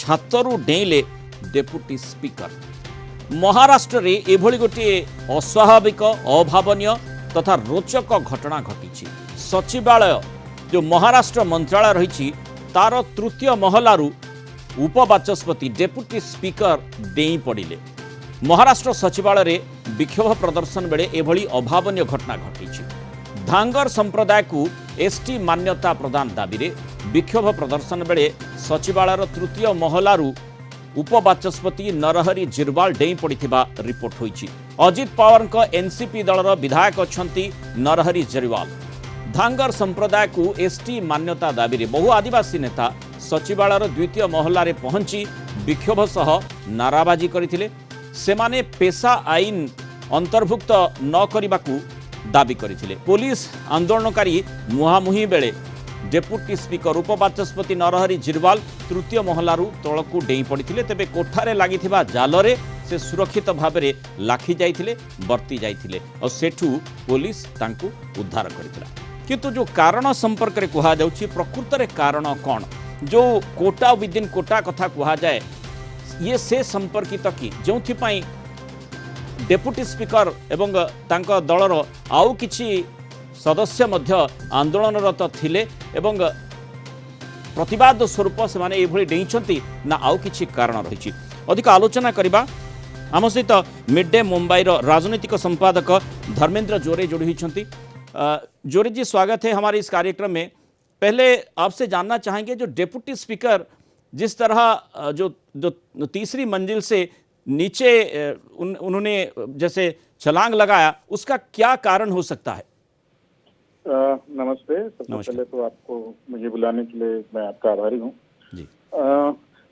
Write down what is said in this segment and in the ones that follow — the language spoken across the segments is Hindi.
छातरू डेइले डेप्यूटी स्पीकर। महाराष्ट्र रे एभली गोटे अस्वाभाविक अभावनीय तथा रोचक घटना घटी। सचिवालय जो महाराष्ट्र मंत्रालय रही तार तृतीय महलारू उपबाचस्पति डेप्यूटी स्पीकर डेई पड़े। महाराष्ट्र सचिवालय रे विक्षोभ प्रदर्शन बेले एभली अभावनीय घटना घटी। धांगर संप्रदाय को एसटी मान्यता प्रदान दाबी रे विक्षोभ प्रदर्शन बेले सचिवालय तृतीय महलारू उपबाचस्पति नरहरी जिरवाल डेई पड़िथिबा रिपोर्ट होईछि। अजित पवार एनसीपी दलर विधायक अछंती नरहरी जिरवाल। धांगर संप्रदाय को एसटी मान्यता दाबी रे बहु आदिवासी नेता सचिवालय द्वितीय महला रे पहुंची विक्षोभ सह नाराबाजी करथिले। सेमाने पेशा आईन अंतर्भुक्त न करने दाबी करथिले। पुलिस आंदोलनकारी मुहामुही बेले डेप्यूटी स्पीकर उपबाचस्पति नरहरी जिरवाल तृतीय महलारू तलकू डेई पड़ते। तेबे कोठारे लागिथिबा जालरे से सुरक्षित भाव में लाखी जाइथिले, बर्ती जाइथिले और सेठू पुलिस तांकू उद्धार करथिला। किंतु जो कारण संपर्क रे कहा जाउछि प्रकृत रे कारण कौन, जो कोटा विदिन कोटा कथा कहा जाए ये से संपर्कित कि जो डेप्यूटी स्पीकर एवं तांका दलर आउ किछि सदस्य मध्य आंदोलनरत थिले एवं प्रतिवाद स्वरूप से माने एभली डेइछंती ना आउ किछि कारण रहिछि। अधिक आलोचना करिबा आम सहित मिड डे मुंबई राजनीतिक संपादक धर्मेंद्र जोरे जोड़ी होइछंती। जोरे जी स्वागत है हमारे इस कार्यक्रम में। पहले आपसे जानना चाहेंगे जो डेप्यूटी स्पीकर जिस तरह जो तीसरी मंजिल से नीचे उन्होंने जैसे छलांग लगाया उसका क्या कारण हो सकता है? नमस्ते। सबसे पहले तो आपको मुझे बुलाने के लिए मैं आपका आभारी हूँ जी।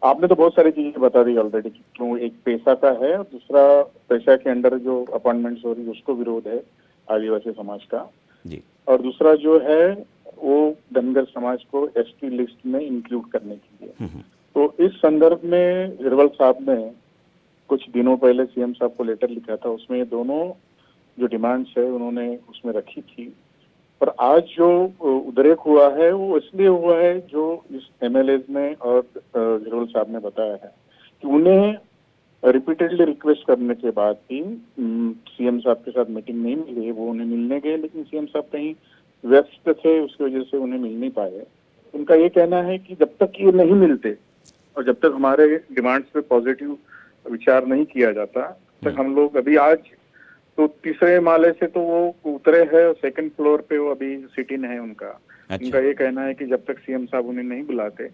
आपने तो बहुत सारी चीजें बता दी ऑलरेडी, क्यों एक पेशा का है और दूसरा पेशा के अंडर जो अपॉइंटमेंट्स हो रही है उसको विरोध है आदिवासी समाज का जी। और दूसरा जो है वो धनगर समाज को एसटी लिस्ट में इंक्लूड करने के लिए। तो इस संदर्भ में जिरवाल साहब ने कुछ दिनों पहले सीएम साहब को लेटर लिखा था, उसमें ये दोनों जो डिमांड्स है उन्होंने उसमें रखी थी। पर आज जो उद्रेक हुआ है वो इसलिए हुआ है जो इस एमएलए ने और जिरवाल साहब ने बताया है कि उन्हें रिपीटेडली रिक्वेस्ट करने के बाद भी सीएम साहब के साथ मीटिंग नहीं मिली। वो उन्हें मिलने गए लेकिन सीएम साहब कहीं व्यस्त थे, उसकी वजह से उन्हें मिल नहीं पाए। उनका ये कहना है कि जब तक ये नहीं मिलते और जब तक हमारे डिमांड्स पे पॉजिटिव विचार नहीं किया जाता तक हम लोग अभी आज तो तीसरे माले से तो वो उतरे हैं और सेकंड फ्लोर पे वो अभी सिट इन है उनका। अच्छा। उनका ये कहना है कि जब तक सीएम साहब उन्हें नहीं बुलाते,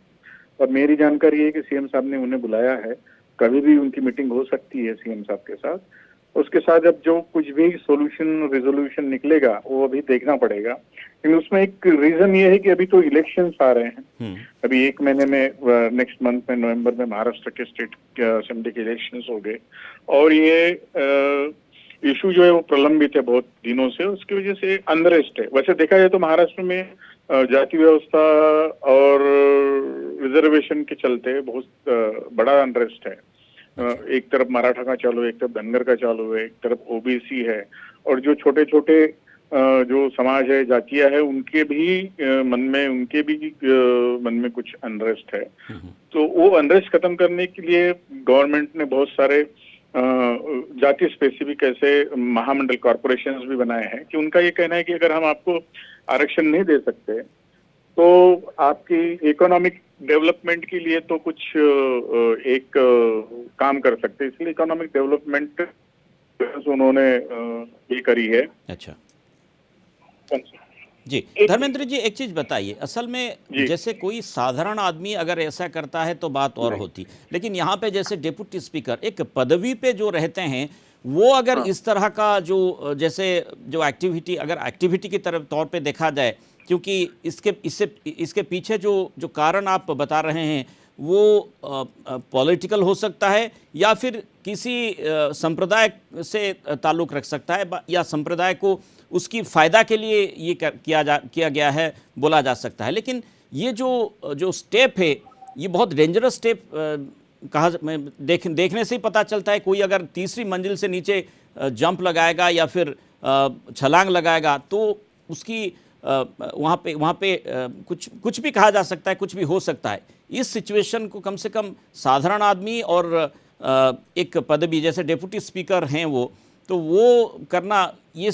और मेरी जानकारी है कि सीएम साहब ने उन्हें बुलाया है, कभी भी उनकी मीटिंग हो सकती है सीएम साहब के साथ। उसके साथ अब जो कुछ भी सोल्यूशन रेजोल्यूशन निकलेगा वो अभी देखना पड़ेगा। लेकिन उसमें एक रीजन ये है कि अभी तो इलेक्शंस आ रहे हैं। अभी एक महीने में नेक्स्ट मंथ में नवंबर में महाराष्ट्र के स्टेट असेंबली के इलेक्शंस हो गए और ये इशू जो है वो प्रलंबित है बहुत दिनों से। उसकी वजह से अनरेस्ट है। वैसे देखा जाए तो महाराष्ट्र में जाति व्यवस्था और रिजर्वेशन के चलते बहुत बड़ा अनरेस्ट है। एक तरफ मराठा का चालू है, एक तरफ धनगर का चालू है, एक तरफ ओबीसी है और जो छोटे छोटे जो समाज है, जातियां है, उनके भी मन में कुछ अनरेस्ट है। तो वो अनरेस्ट खत्म करने के लिए गवर्नमेंट ने बहुत सारे जाति स्पेसिफिक ऐसे महामंडल कॉरपोरेशंस भी बनाए हैं कि उनका ये कहना है कि अगर हम आपको आरक्षण नहीं दे सकते तो आपकी इकोनॉमिक डेवलपमेंट के लिए तो कुछ एक काम कर सकते हैं। इसलिए इकोनॉमिक डेवलपमेंट उन्होंने ये करी है। अच्छा जी। धर्मेंद्र जी एक चीज बताइए, असल में जैसे कोई साधारण आदमी अगर ऐसा करता है तो बात और होती, लेकिन यहाँ पे जैसे डेप्यूटी स्पीकर एक पदवी पे जो रहते हैं वो अगर इस तरह का जो जैसे जो एक्टिविटी अगर एक्टिविटी की तरफ तौर पे देखा जाए, क्योंकि इसके पीछे जो कारण आप बता रहे हैं वो पॉलिटिकल हो सकता है या फिर किसी संप्रदाय से ताल्लुक़ रख सकता है या संप्रदाय को उसकी फ़ायदा के लिए ये किया गया है बोला जा सकता है। लेकिन ये जो स्टेप है ये बहुत डेंजरस स्टेप कहा देखने से ही पता चलता है। कोई अगर तीसरी मंजिल से नीचे जंप लगाएगा या फिर छलांग लगाएगा तो उसकी वहाँ पे कुछ भी कहा जा सकता है, कुछ भी हो सकता है। इस सिचुएशन को कम से कम साधारण आदमी और एक पदवी जैसे डेप्यूटी स्पीकर हैं तो वो करना ये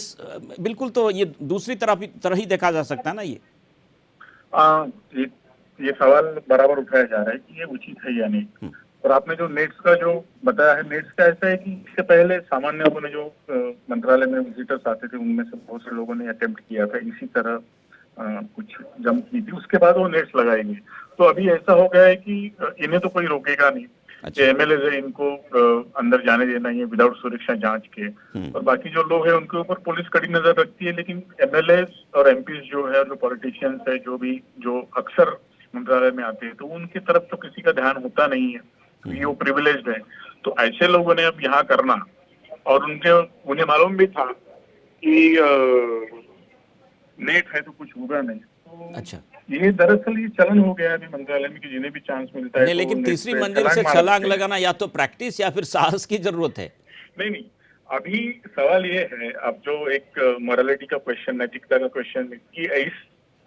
बिल्कुल, तो ये दूसरी तरह ही देखा जा सकता है ना ये। आ, ये ये सवाल बराबर उठाया जा रहा है कि ये उचित है या नहीं। और आपने जो नेट्स का जो बताया है, नेट्स का ऐसा है कि इससे पहले सामान्य लोगों ने जो मंत्रालय में विजिटर्स आते थे, उनमें से बहुत से लोगों ने अटेम्प्ट किया था इसी तरह कुछ जंप की थी, उसके बाद वो नेट्स लगाई गई। तो अभी ऐसा हो गया है कि इन्हें तो कोई रोकेगा नहीं। अच्छा। एमएलए है, इनको अंदर जाने देना ही है विदाउट सुरक्षा जांच के। और बाकी जो लोग हैं उनके ऊपर पुलिस कड़ी नजर रखती है, लेकिन एमएलए और एमपी जो है, जो पॉलिटिशियंस है, जो अक्सर मंत्रालय में आते हैं, तो उनकी तरफ तो किसी का ध्यान होता नहीं है। ये वो प्रिविलेज्ड है। तो ऐसे लोगों ने अब यहाँ करना, और उन्हें मालूम भी था कि नेट है तो कुछ होगा नहीं। तो अच्छा, ये दरअसल ये चलन हो गया है अभी मंत्रालय में कि जिन्हें भी चांस मिलता है नहीं, तो लेकिन नेट तीसरी पे मंजिल से मार छलांग देते हैं। लगाना या तो प्रैक्टिस या फिर साहस की जरूरत है। नहीं, अभी सवाल ये है, अब जो एक मोरालिटी का क्वेश्चन, नैतिकता का क्वेश्चन, कि इस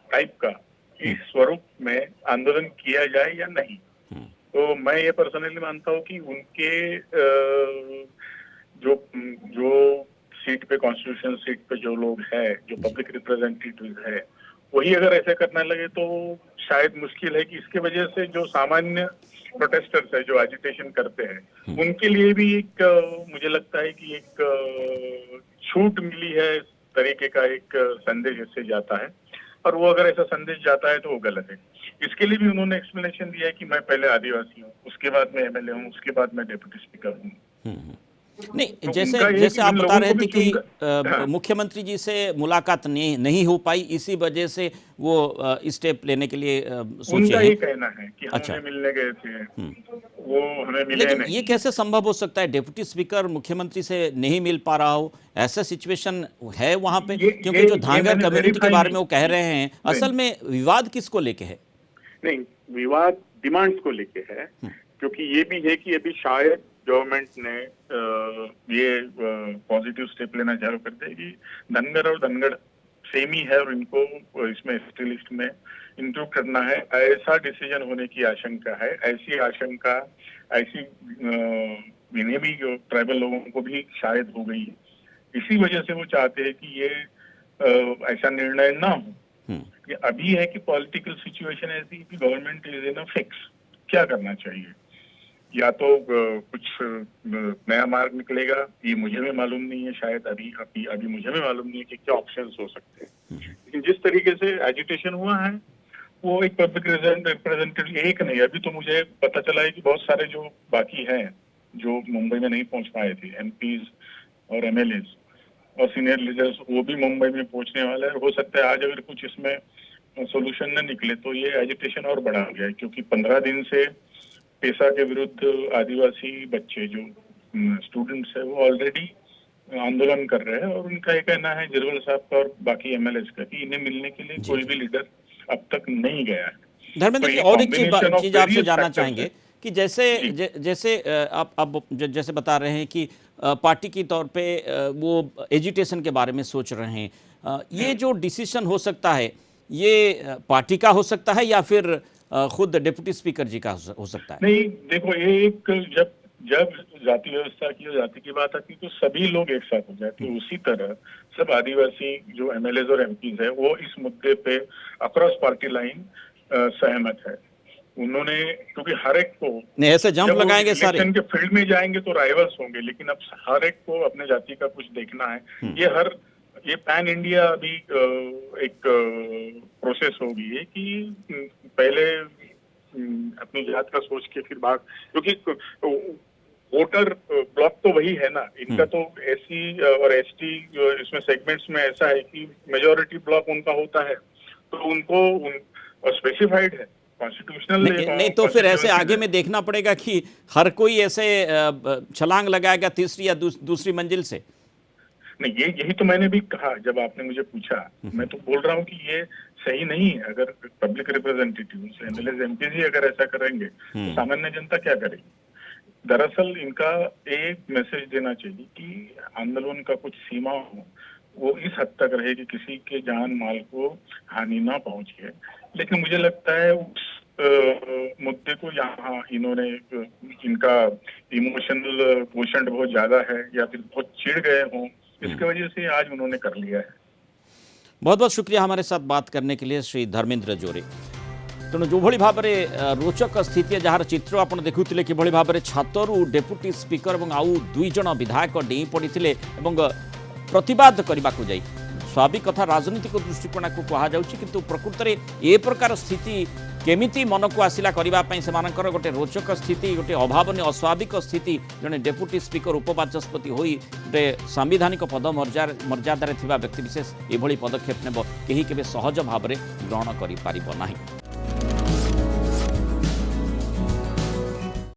टाइप का, इस स्वरूप में आंदोलन किया जाए या नहीं। तो मैं ये पर्सनली मानता हूँ कि उनके जो जो सीट पे, कॉन्स्टिट्यूशन सीट पे जो लोग हैं, जो पब्लिक रिप्रेजेंटेटिव है, वही अगर ऐसे करने लगे तो शायद मुश्किल है कि इसके वजह से जो सामान्य प्रोटेस्टर्स है, जो एजिटेशन करते हैं, उनके लिए भी एक मुझे लगता है कि एक छूट मिली है, इस तरीके का एक संदेश इससे जाता है। और वो अगर ऐसा संदेश जाता है तो वो गलत है। इसके लिए भी उन्होंने एक्सप्लेनेशन दिया है कि मैं पहले आदिवासी हूँ, उसके बाद मैं एमएलए हूँ, उसके बाद मैं डिप्टी स्पीकर हूँ। नहीं, तो जैसे आप बता रहे थे कि हाँ, मुख्यमंत्री जी से मुलाकात नहीं हो पाई, इसी वजह से वो स्टेप लेने के लिए सोचे उनका हैं। ये कहना है कि हम अच्छा। उन्हें मिलने गए थे, वो हमें मिले लेकिन नहीं। ये कैसे संभव हो सकता है, डेप्यूटी स्पीकर मुख्यमंत्री से नहीं मिल पा रहा हो? ऐसा सिचुएशन है वहां पे? क्योंकि जो ये धांगर मैंने कम्युनिटी के वेरीफाई बारे नहीं, में वो कह रहे हैं, नहीं, असल में विवाद किसको लेके है? नहीं, विवाद डिमांड्स को लेके है। क्योंकि ये भी है कि अभी शायद गवर्नमेंट ने ये पॉजिटिव स्टेप लेना चालू कर दिया कि धनगर और धनगढ़ सेम ही है और इनको इसमें एसटी लिस्ट में इंक्लूड करना है, ऐसा डिसीजन होने की आशंका है। ऐसी आशंका, ऐसी इन्हें भी, जो ट्राइबल लोगों को भी शायद हो गई है। इसी वजह से वो चाहते हैं कि ये ऐसा निर्णय ना हो। ये अभी है कि पॉलिटिकल सिचुएशन ऐसी कि government is in a fix, क्या करना चाहिए। या तो कुछ नया मार्ग निकलेगा, ये मुझे भी मालूम नहीं है, शायद अभी मुझे भी मालूम नहीं है कि क्या ऑप्शंस हो सकते हैं। लेकिन जिस तरीके से एजिटेशन हुआ है, वो एक पब्लिक रिप्रेजेंटेटिव, एक नहीं, अभी तो मुझे पता चला है कि बहुत सारे जो बाकी हैं, जो मुंबई में नहीं पहुंच पाए थे, एमपीज और एमएलएज और सीनियर लीडर्स, वो भी मुंबई में पहुंचने वाले हैं। हो सकता है आज अगर कुछ इसमें सोल्यूशन न निकले तो ये एजिटेशन और बढ़ा गया है, क्योंकि 15 दिन से पेशा के विरुद्ध आदिवासी बच्चे, जो स्टूडेंट्स है, वो ऑलरेडी आंदोलन कर रहे हैं। और उनका ये कहना है, जिरवल साहब का और बाकी एमएलएस का, कि इन्हें मिलने के लिए कोई भी लीडर अब तक नहीं गया है। धर्मेंद्र जी, तो और एक चीज आपसे जानना factors चाहेंगे है। कि जैसे आप जैसे बता रहे हैं कि पार्टी के तौर पे वो एजुटेशन के बारे में सोच रहे हैं, ये जो डिसीजन हो सकता है, ये पार्टी का हो सकता है या फिर खुद डिप्टी स्पीकर जी का हो सकता है? नहीं, देखो, ये एक जब जाति व्यवस्था की, जाति की बात आती है तो सभी लोग एक साथ हो जाते हैं। उसी तरह सब आदिवासी जो एमएलएज और एमपीज है, वो इस मुद्दे पे अक्रॉस पार्टी लाइन सहमत है। उन्होंने, क्योंकि हर एक को, नहीं, ऐसे जंप लगाएंगे सारे इलेक्शन के फील्ड में जाएंगे तो राइवल्स होंगे, लेकिन अब हर एक को अपने जाति का कुछ देखना है। ये पैन इंडिया अभी एक प्रोसेस होगी है कि पहले अपनी जात का सोच के फिर भाग, क्योंकि वोटर ब्लॉक तो वही है ना इनका। तो एससी और एसटी इसमें सेगमेंट्स में ऐसा है कि मेजॉरिटी ब्लॉक उनका होता है, तो उनको स्पेसिफाइड है कॉन्स्टिट्यूशनल। नहीं तो फिर ऐसे आगे में देखना पड़ेगा कि हर कोई ऐसे छलांग लगाएगा तीसरी या दूसरी मंजिल से। नहीं, यही तो मैंने भी कहा जब आपने मुझे पूछा। मैं तो बोल रहा हूँ कि ये सही नहीं है। अगर पब्लिक रिप्रेजेंटेटिव एमएलए एमपी ही अगर ऐसा करेंगे तो सामान्य जनता क्या करेगी। दरअसल इनका एक मैसेज देना चाहिए कि आंदोलन का कुछ सीमा हो, वो इस हद तक रहे कि किसी के जान माल को हानि ना पहुंचे। लेकिन मुझे लगता है उस मुद्दे को यहाँ इन्होंने इनका इमोशनल क्वोशंट बहुत ज्यादा है या फिर बहुत चिढ़ गए हों, इसकी वजह से आज उन्होंने कर लिया है। बहुत बहुत शुक्रिया हमारे साथ बात करने के लिए श्री धर्मेंद्र जोरे। तेणु जो भाव में रोचक स्थिति जार चित्र आप देखुले कि भाव में छातरू डेपुटी स्पीकर और आउ 2 जन विधायक डेई पड़ते प्रतिवाद करने को जाई स्वाभाविक कथा राजनीतिक दृष्टिकोण को कहुच्छी किंतु प्रकृत में ए प्रकार स्थिति केमिति मन को आसला करने से गोटे रोचक स्थिति गोटे अभावनीय अस्वाभाविक स्थिति जड़े डेपुटी स्पीकर उपबाचस्पति होई गोटे सांविधानिक पद मर्यादा व्यक्तिविशेष एभली पदक्षेप नेब कहीं केबे सहज भाव में ग्रहण कर पारिब नाही।